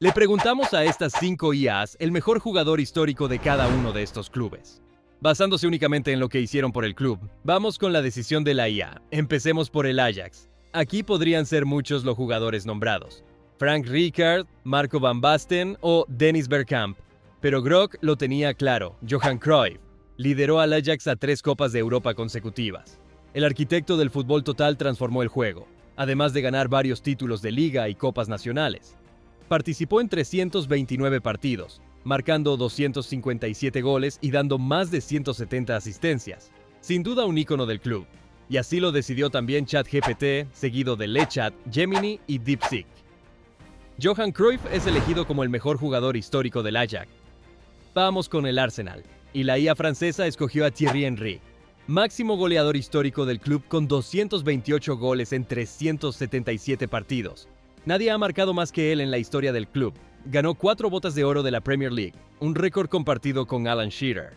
Le preguntamos a estas 5 IAs el mejor jugador histórico de cada uno de estos clubes. Basándose únicamente en lo que hicieron por el club, vamos con la decisión de la IA. Empecemos por el Ajax. Aquí podrían ser muchos los jugadores nombrados: Frank Rijkaard, Marco van Basten o Dennis Bergkamp. Pero Grok lo tenía claro: Johan Cruyff lideró al Ajax a 3 Copas de Europa consecutivas. El arquitecto del fútbol total transformó el juego, además de ganar varios títulos de liga y copas nacionales. Participó en 329 partidos, marcando 257 goles y dando más de 170 asistencias. Sin duda un ícono del club. Y así lo decidió también ChatGPT, seguido de LeChat, Gemini y DeepSeek. Johan Cruyff es elegido como el mejor jugador histórico del Ajax. Vamos con el Arsenal, y la IA francesa escogió a Thierry Henry, máximo goleador histórico del club con 228 goles en 377 partidos. Nadie ha marcado más que él en la historia del club. Ganó 4 botas de oro de la Premier League, un récord compartido con Alan Shearer.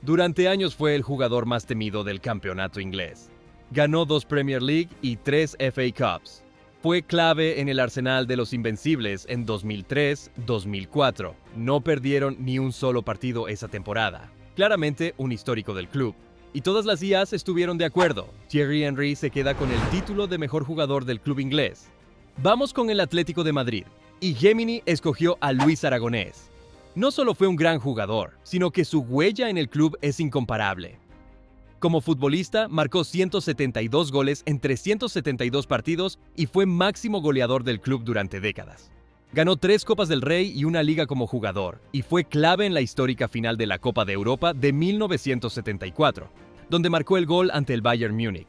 Durante años fue el jugador más temido del campeonato inglés. Ganó 2 Premier League y 3 FA Cups. Fue clave en el arsenal de los Invencibles en 2003-2004. No perdieron ni un solo partido esa temporada. Claramente un histórico del club. Y todas las IAs estuvieron de acuerdo. Thierry Henry se queda con el título de mejor jugador del club inglés. Vamos con el Atlético de Madrid, y Gemini escogió a Luis Aragonés. No solo fue un gran jugador, sino que su huella en el club es incomparable. Como futbolista, marcó 172 goles en 372 partidos y fue máximo goleador del club durante décadas. Ganó 3 Copas del Rey y una liga como jugador, y fue clave en la histórica final de la Copa de Europa de 1974, donde marcó el gol ante el Bayern Múnich.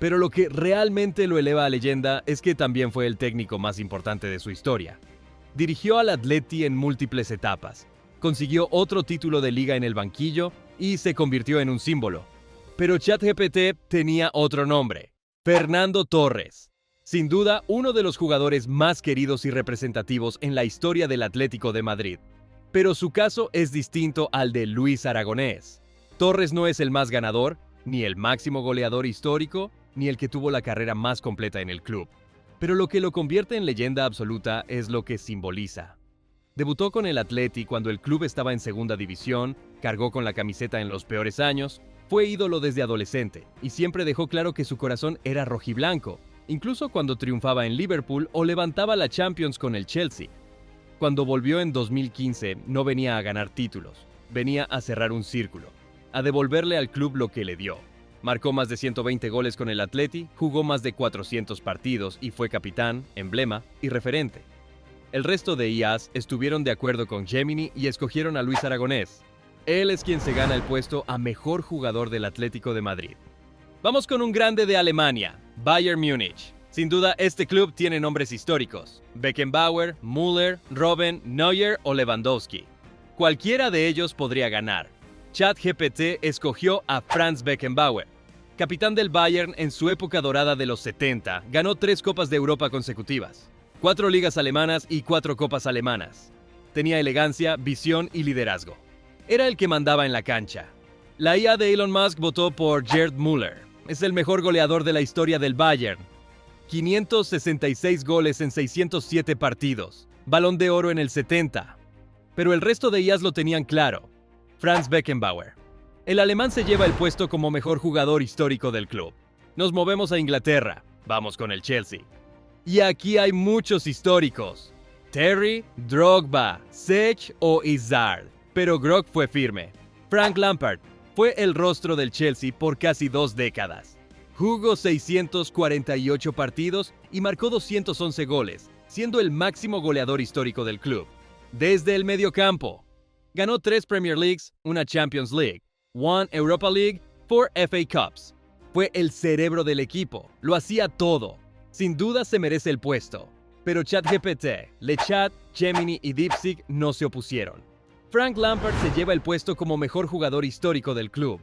Pero lo que realmente lo eleva a leyenda es que también fue el técnico más importante de su historia. Dirigió al Atleti en múltiples etapas, consiguió otro título de liga en el banquillo y se convirtió en un símbolo. Pero ChatGPT tenía otro nombre: Fernando Torres. Sin duda, uno de los jugadores más queridos y representativos en la historia del Atlético de Madrid. Pero su caso es distinto al de Luis Aragonés. Torres no es el más ganador, ni el máximo goleador histórico, ni el que tuvo la carrera más completa en el club. Pero lo que lo convierte en leyenda absoluta es lo que simboliza. Debutó con el Atleti cuando el club estaba en segunda división, cargó con la camiseta en los peores años, fue ídolo desde adolescente y siempre dejó claro que su corazón era rojiblanco, incluso cuando triunfaba en Liverpool o levantaba la Champions con el Chelsea. Cuando volvió en 2015 no venía a ganar títulos, venía a cerrar un círculo, a devolverle al club lo que le dio. Marcó más de 120 goles con el Atleti, jugó más de 400 partidos y fue capitán, emblema y referente. El resto de IAs estuvieron de acuerdo con Gemini y escogieron a Luis Aragonés. Él es quien se gana el puesto a mejor jugador del Atlético de Madrid. Vamos con un grande de Alemania, Bayern Múnich. Sin duda, este club tiene nombres históricos: Beckenbauer, Müller, Robben, Neuer o Lewandowski. Cualquiera de ellos podría ganar. ChatGPT escogió a Franz Beckenbauer. Capitán del Bayern en su época dorada de los 70, ganó 3 Copas de Europa consecutivas, 4 ligas alemanas y 4 copas alemanas. Tenía elegancia, visión y liderazgo. Era el que mandaba en la cancha. La IA de Elon Musk votó por Gerd Müller. Es el mejor goleador de la historia del Bayern. 566 goles en 607 partidos. Balón de oro en el 70. Pero el resto de IAs lo tenían claro: Franz Beckenbauer. El alemán se lleva el puesto como mejor jugador histórico del club. Nos movemos a Inglaterra. Vamos con el Chelsea. Y aquí hay muchos históricos: Terry, Drogba, Sech o Izzard. Pero Grok fue firme. Frank Lampard fue el rostro del Chelsea por casi 2 décadas. Jugó 648 partidos y marcó 211 goles, siendo el máximo goleador histórico del club. Desde el mediocampo, ganó 3 Premier Leagues, una Champions League, 1 Europa League, 4 FA Cups. Fue el cerebro del equipo, lo hacía todo. Sin duda se merece el puesto. Pero ChatGPT, LeChat, Gemini y DeepSeek no se opusieron. Frank Lampard se lleva el puesto como mejor jugador histórico del club.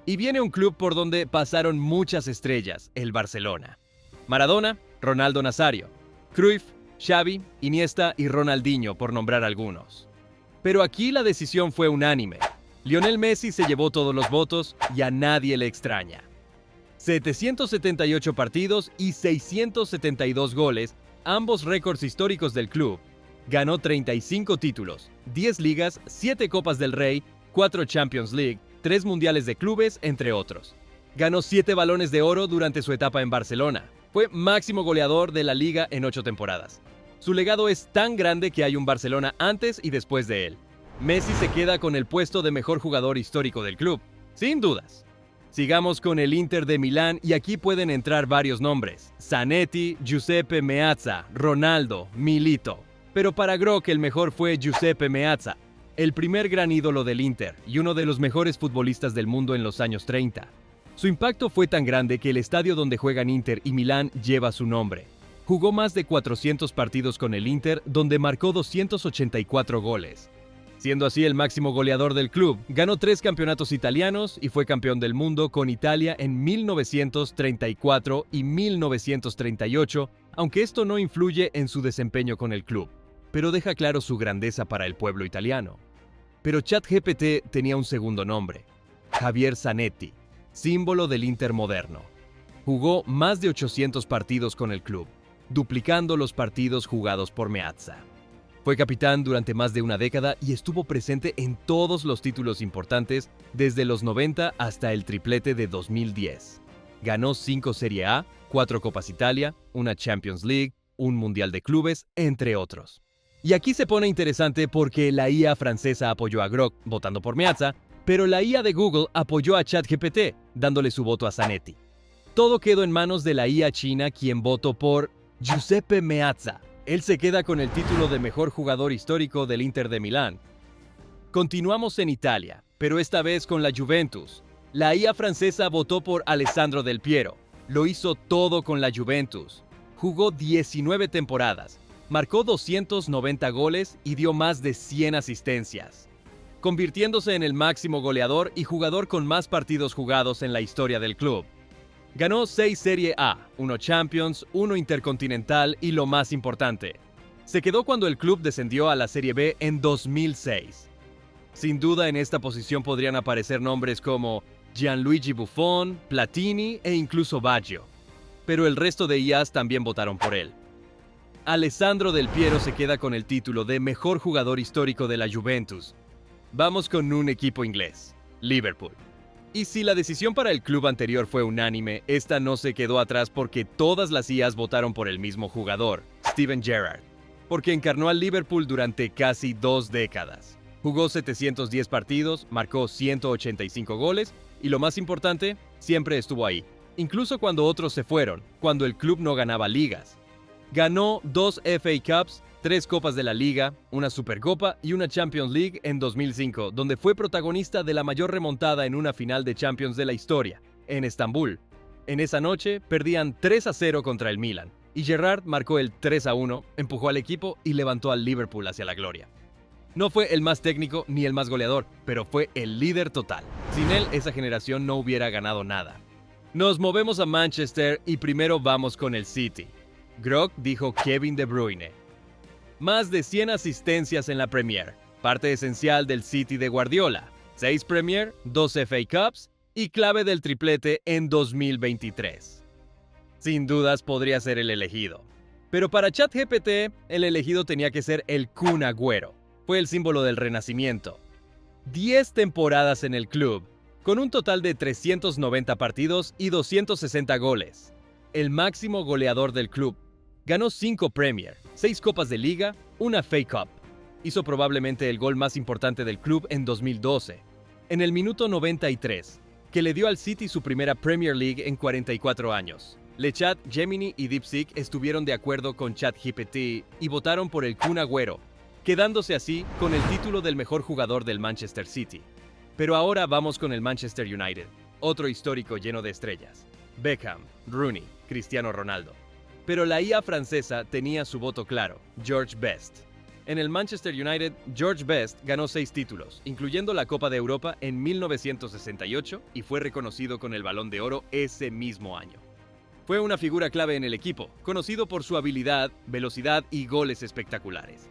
Y viene un club por donde pasaron muchas estrellas, el Barcelona. Maradona, Ronaldo Nazario, Cruyff, Xavi, Iniesta y Ronaldinho, por nombrar algunos. Pero aquí la decisión fue unánime. Lionel Messi se llevó todos los votos y a nadie le extraña. 778 partidos y 672 goles, ambos récords históricos del club. Ganó 35 títulos, 10 ligas, 7 Copas del Rey, 4 Champions League, 3 Mundiales de Clubes, entre otros. Ganó 7 Balones de Oro durante su etapa en Barcelona. Fue máximo goleador de la liga en 8 temporadas. Su legado es tan grande que hay un Barcelona antes y después de él. Messi se queda con el puesto de mejor jugador histórico del club, sin dudas. Sigamos con el Inter de Milán y aquí pueden entrar varios nombres: Zanetti, Giuseppe Meazza, Ronaldo, Milito. Pero para Grock el mejor fue Giuseppe Meazza, el primer gran ídolo del Inter y uno de los mejores futbolistas del mundo en los años 30. Su impacto fue tan grande que el estadio donde juegan Inter y Milán lleva su nombre. Jugó más de 400 partidos con el Inter, donde marcó 284 goles. Siendo así el máximo goleador del club, ganó 3 campeonatos italianos y fue campeón del mundo con Italia en 1934 y 1938, aunque esto no influye en su desempeño con el club, pero deja claro su grandeza para el pueblo italiano. Pero ChatGPT tenía un segundo nombre: Javier Zanetti, símbolo del Inter moderno. Jugó más de 800 partidos con el club, duplicando los partidos jugados por Meazza. Fue capitán durante más de una década y estuvo presente en todos los títulos importantes desde los 90 hasta el triplete de 2010. Ganó 5 Serie A, 4 Copas Italia, una Champions League, un Mundial de Clubes, entre otros. Y aquí se pone interesante porque la IA francesa apoyó a Grock, votando por Meazza, pero la IA de Google apoyó a ChatGPT, dándole su voto a Zanetti. Todo quedó en manos de la IA china, quien votó por Giuseppe Meazza. Él se queda con el título de mejor jugador histórico del Inter de Milán. Continuamos en Italia, pero esta vez con la Juventus. La IA francesa votó por Alessandro Del Piero. Lo hizo todo con la Juventus. Jugó 19 temporadas, marcó 290 goles y dio más de 100 asistencias, convirtiéndose en el máximo goleador y jugador con más partidos jugados en la historia del club. Ganó 6 Serie A, 1 Champions, 1 Intercontinental y lo más importante, se quedó cuando el club descendió a la Serie B en 2006. Sin duda en esta posición podrían aparecer nombres como Gianluigi Buffon, Platini e incluso Baggio, pero el resto de IAs también votaron por él. Alessandro Del Piero se queda con el título de mejor jugador histórico de la Juventus. Vamos con un equipo inglés, Liverpool. Y si la decisión para el club anterior fue unánime, esta no se quedó atrás porque todas las IAs votaron por el mismo jugador, Steven Gerrard, porque encarnó al Liverpool durante casi 2 décadas. Jugó 710 partidos, marcó 185 goles y lo más importante, siempre estuvo ahí, incluso cuando otros se fueron, cuando el club no ganaba ligas. Ganó 2 FA Cups, 3 Copas de la Liga, una Supercopa y una Champions League en 2005, donde fue protagonista de la mayor remontada en una final de Champions de la historia, en Estambul. En esa noche perdían 3-0 contra el Milan, y Gerrard marcó el 3-1, empujó al equipo y levantó al Liverpool hacia la gloria. No fue el más técnico ni el más goleador, pero fue el líder total. Sin él, esa generación no hubiera ganado nada. Nos movemos a Manchester y primero vamos con el City. Grock dijo Kevin De Bruyne. Más de 100 asistencias en la Premier, parte esencial del City de Guardiola, 6 Premier, 2 FA Cups y clave del triplete en 2023. Sin dudas podría ser el elegido. Pero para ChatGPT, el elegido tenía que ser el Kun Agüero. Fue el símbolo del renacimiento. 10 temporadas en el club, con un total de 390 partidos y 260 goles. El máximo goleador del club. Ganó 5 Premier, 6 Copas de Liga, una FA Cup. Hizo probablemente el gol más importante del club en 2012, en el minuto 93, que le dio al City su primera Premier League en 44 años. LeChat, Gemini y DeepSeek estuvieron de acuerdo con ChatGPT y votaron por el Kun Agüero, quedándose así con el título del mejor jugador del Manchester City. Pero ahora vamos con el Manchester United, otro histórico lleno de estrellas. Beckham, Rooney, Cristiano Ronaldo. Pero la IA francesa tenía su voto claro, George Best. En el Manchester United, George Best ganó 6 títulos, incluyendo la Copa de Europa en 1968 y fue reconocido con el Balón de Oro ese mismo año. Fue una figura clave en el equipo, conocido por su habilidad, velocidad y goles espectaculares.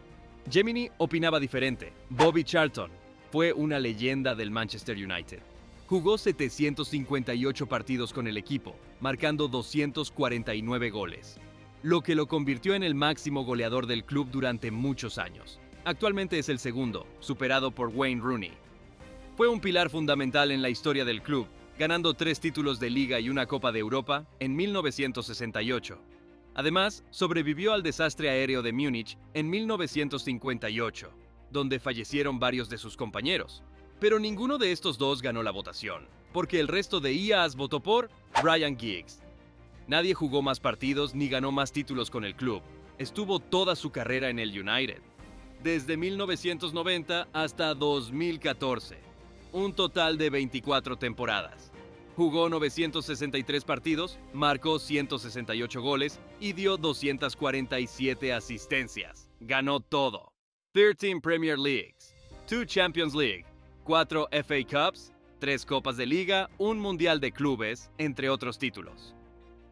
Gemini opinaba diferente. Bobby Charlton fue una leyenda del Manchester United. Jugó 758 partidos con el equipo, marcando 249 goles. lo que lo convirtió en el máximo goleador del club durante muchos años. Actualmente es el segundo, superado por Wayne Rooney. Fue un pilar fundamental en la historia del club, ganando 3 títulos de Liga y una Copa de Europa en 1968. Además, sobrevivió al desastre aéreo de Múnich en 1958, donde fallecieron varios de sus compañeros. Pero ninguno de estos dos ganó la votación, porque el resto de IAs votó por Ryan Giggs. Nadie jugó más partidos ni ganó más títulos con el club. Estuvo toda su carrera en el United, desde 1990 hasta 2014, un total de 24 temporadas. Jugó 963 partidos, marcó 168 goles y dio 247 asistencias. Ganó todo. 13 Premier Leagues, 2 Champions League, 4 FA Cups, 3 Copas de Liga, un Mundial de Clubes, entre otros títulos.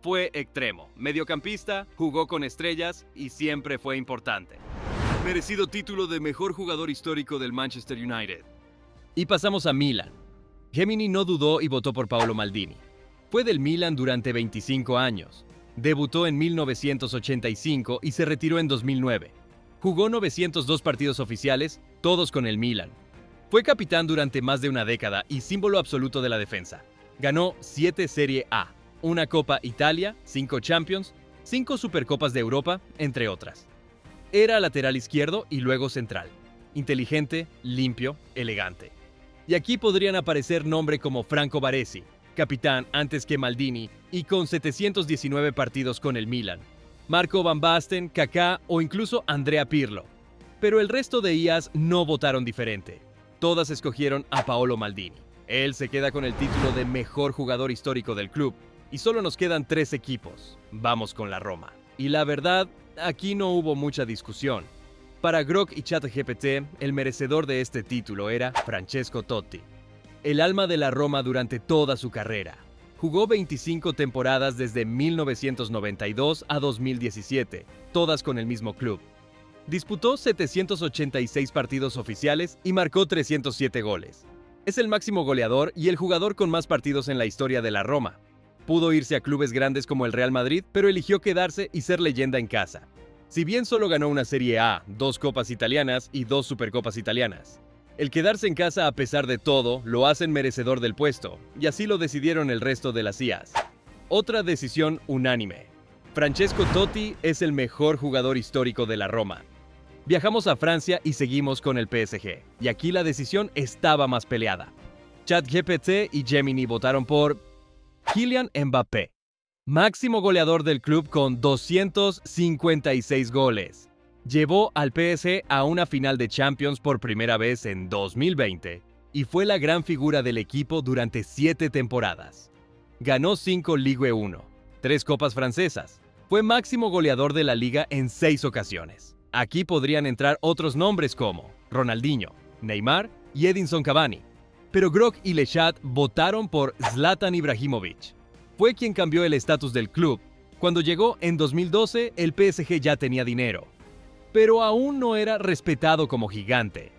Fue extremo, mediocampista, jugó con estrellas y siempre fue importante. Merecido título de mejor jugador histórico del Manchester United. Y pasamos a Milan. Gemini no dudó y votó por Paolo Maldini. Fue del Milan durante 25 años. Debutó en 1985 y se retiró en 2009. Jugó 902 partidos oficiales, todos con el Milan. Fue capitán durante más de una década y símbolo absoluto de la defensa. Ganó 7 Serie A, una Copa Italia, 5 Champions, 5 Supercopas de Europa, entre otras. Era lateral izquierdo y luego central. Inteligente, limpio, elegante. Y aquí podrían aparecer nombres como Franco Baresi, capitán antes que Maldini y con 719 partidos con el Milan, Marco Van Basten, Kaká o incluso Andrea Pirlo. Pero el resto de IAs no votaron diferente. Todas escogieron a Paolo Maldini. Él se queda con el título de mejor jugador histórico del club. Y solo nos quedan 3 equipos. Vamos con la Roma. Y la verdad, aquí no hubo mucha discusión. Para Grok y ChatGPT, el merecedor de este título era Francesco Totti, el alma de la Roma durante toda su carrera. Jugó 25 temporadas desde 1992 a 2017, todas con el mismo club. Disputó 786 partidos oficiales y marcó 307 goles. Es el máximo goleador y el jugador con más partidos en la historia de la Roma. Pudo irse a clubes grandes como el Real Madrid, pero eligió quedarse y ser leyenda en casa. Si bien solo ganó una Serie A, 2 Copas Italianas y 2 Supercopas Italianas. El quedarse en casa a pesar de todo lo hacen merecedor del puesto, y así lo decidieron el resto de las IAs. Otra decisión unánime. Francesco Totti es el mejor jugador histórico de la Roma. Viajamos a Francia y seguimos con el PSG, y aquí la decisión estaba más peleada. ChatGPT y Gemini votaron por Kylian Mbappé, máximo goleador del club con 256 goles. Llevó al PSG a una final de Champions por primera vez en 2020 y fue la gran figura del equipo durante 7 temporadas. Ganó 5 Ligue 1, 3 copas francesas. Fue máximo goleador de la liga en 6 ocasiones. Aquí podrían entrar otros nombres como Ronaldinho, Neymar y Edinson Cavani. Pero Grok y Lechat votaron por Zlatan Ibrahimovic. Fue quien cambió el estatus del club. Cuando llegó en 2012, el PSG ya tenía dinero, pero aún no era respetado como gigante.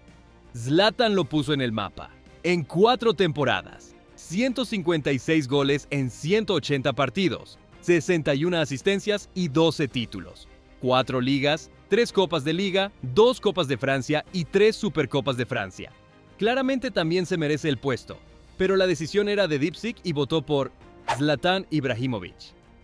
Zlatan lo puso en el mapa. En 4 temporadas, 156 goles en 180 partidos, 61 asistencias y 12 títulos, 4 ligas, 3 copas de liga, 2 copas de Francia y 3 supercopas de Francia. Claramente también se merece el puesto, pero la decisión era de DeepSeek y votó por Zlatan Ibrahimovic.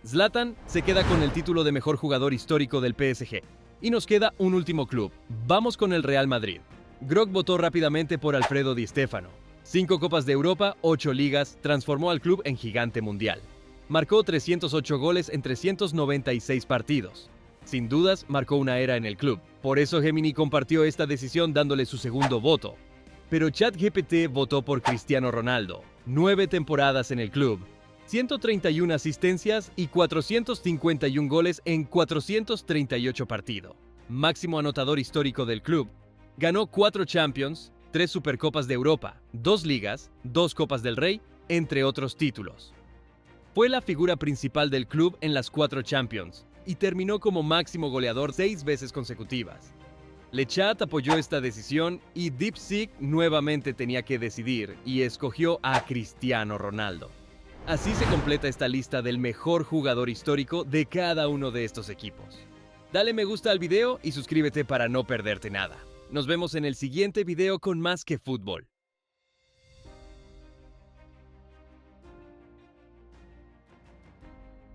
Zlatan se queda con el título de mejor jugador histórico del PSG. Y nos queda un último club. Vamos con el Real Madrid. Grok votó rápidamente por Alfredo Di Stéfano. 5 Copas de Europa, 8 ligas, transformó al club en gigante mundial. Marcó 308 goles en 396 partidos. Sin dudas, marcó una era en el club. Por eso Gemini compartió esta decisión dándole su segundo voto. Pero ChatGPT votó por Cristiano Ronaldo. 9 temporadas en el club, 131 asistencias y 451 goles en 438 partidos. Máximo anotador histórico del club. Ganó 4 Champions, 3 Supercopas de Europa, 2 ligas, 2 Copas del Rey, entre otros títulos. Fue la figura principal del club en las 4 Champions y terminó como máximo goleador 6 veces consecutivas. Lechat apoyó esta decisión y DeepSeek nuevamente tenía que decidir y escogió a Cristiano Ronaldo. Así se completa esta lista del mejor jugador histórico de cada uno de estos equipos. Dale me gusta al video y suscríbete para no perderte nada. Nos vemos en el siguiente video con Más que Fútbol.